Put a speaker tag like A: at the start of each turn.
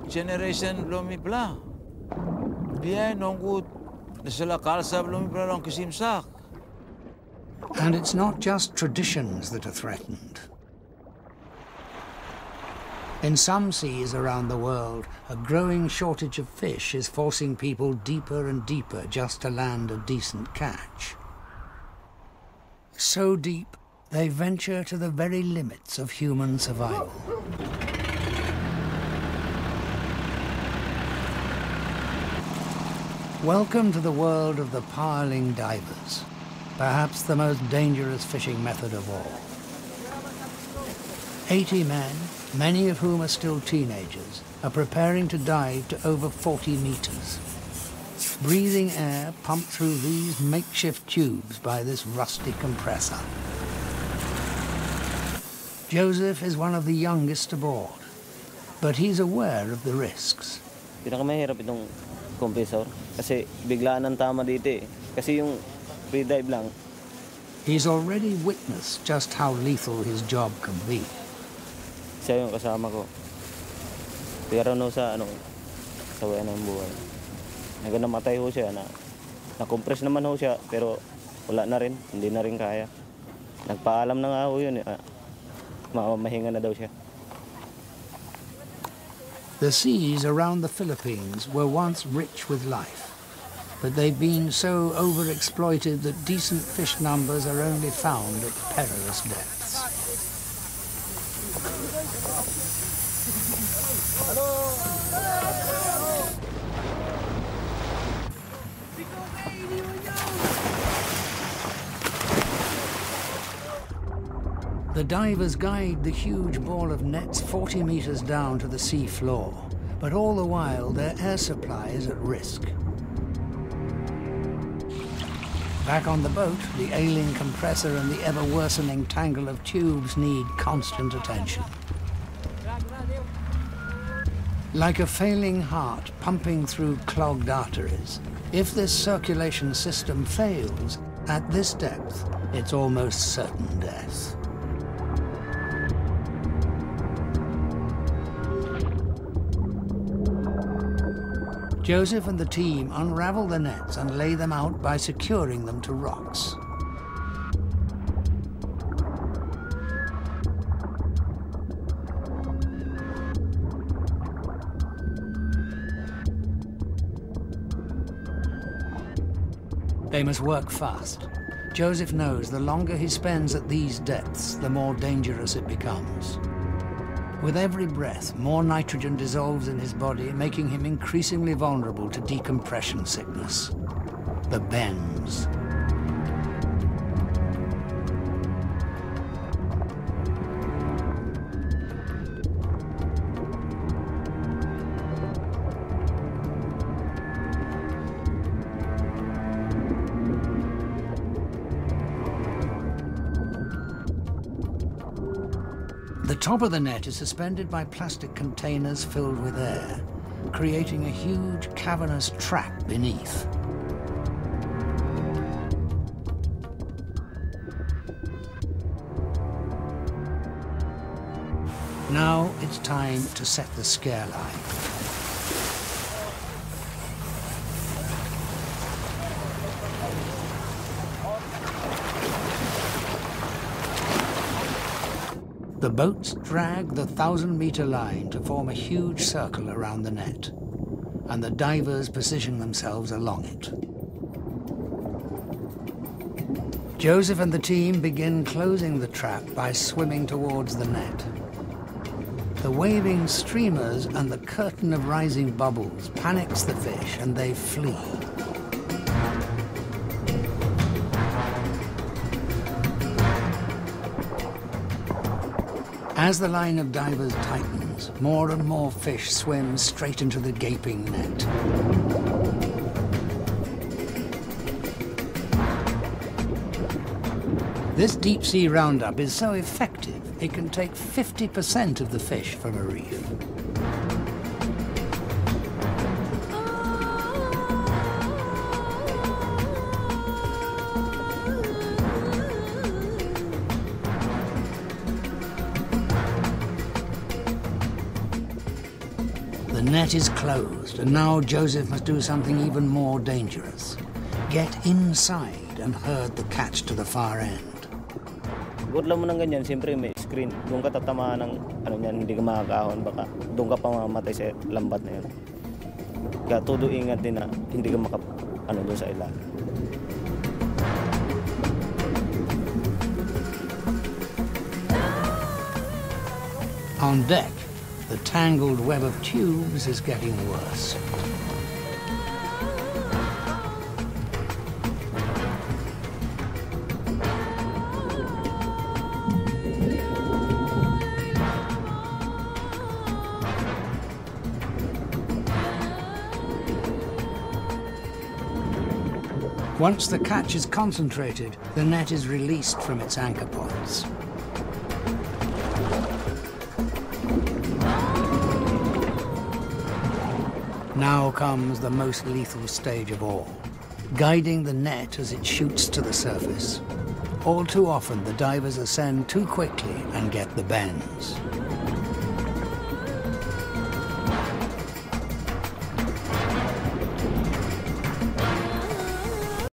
A: generation lumipla. Bien nonggut nasala kalsab lumipla long kisimsak.
B: And it's not just traditions that are threatened. In some seas around the world, a growing shortage of fish is forcing people deeper and deeper just to land a decent catch. So deep, they venture to the very limits of human survival. Welcome to the world of the piling divers, perhaps the most dangerous fishing method of all. 80 men, many of whom are still teenagers, are preparing to dive to over 40 meters. Breathing air pumped through these makeshift tubes by this rusty compressor. Joseph is one of the youngest aboard, but he's aware of the risks.
C: Pinakamahirap itong compressor kasi biglaan ang tama dito eh. Kasi yung free-dive lang.
B: He's already witnessed just how lethal his job can be.
C: Siya yung kasama ko. Pero no sa sawayan ng buhay. Hanggang namatay ho siya na-compress naman ho siya pero wala na rin, hindi na rin kaya. Nagpaalam na nga ho yun mahinga na daw siya.
B: The seas around the Philippines were once rich with life, but they've been so overexploited that decent fish numbers are only found at perilous depths. The divers guide the huge ball of nets 40 meters down to the sea floor, but all the while their air supply is at risk. Back on the boat, the ailing compressor and the ever-worsening tangle of tubes need constant attention. Like a failing heart pumping through clogged arteries, if this circulation system fails, at this depth, it's almost certain death. Joseph and the team unravel the nets and lay them out by securing them to rocks. They must work fast. Joseph knows the longer he spends at these depths, the more dangerous it becomes. With every breath, more nitrogen dissolves in his body, making him increasingly vulnerable to decompression sickness. The bends. The top of the net is suspended by plastic containers filled with air, creating a huge cavernous track beneath. Now it's time to set the scare line. The boats drag the 1,000-meter line to form a huge circle around the net, and the divers position themselves along it. Joseph and the team begin closing the trap by swimming towards the net. The waving streamers and the curtain of rising bubbles panics the fish and they flee. As the line of divers tightens, more and more fish swim straight into the gaping net. This deep-sea roundup is so effective, it can take 50% of the fish from a reef. The net is closed, and now Joseph must do something even more dangerous. Get inside and herd the catch to the far end.
C: Good lang mo ng ganyan, siyempre may screen. Doon ka tatamaan ng ano niyan, hindi ka makakahon. Baka doon ka pa mamamatay sa lambat na yun. Kaya todo ingat din na hindi ka doon sa ilalim.
B: On deck, the tangled web of tubes is getting worse. Once the catch is concentrated, the net is released from its anchor points. Now comes the most lethal stage of all, guiding the net as it shoots to the surface. All too often, the divers ascend too quickly and get the bends.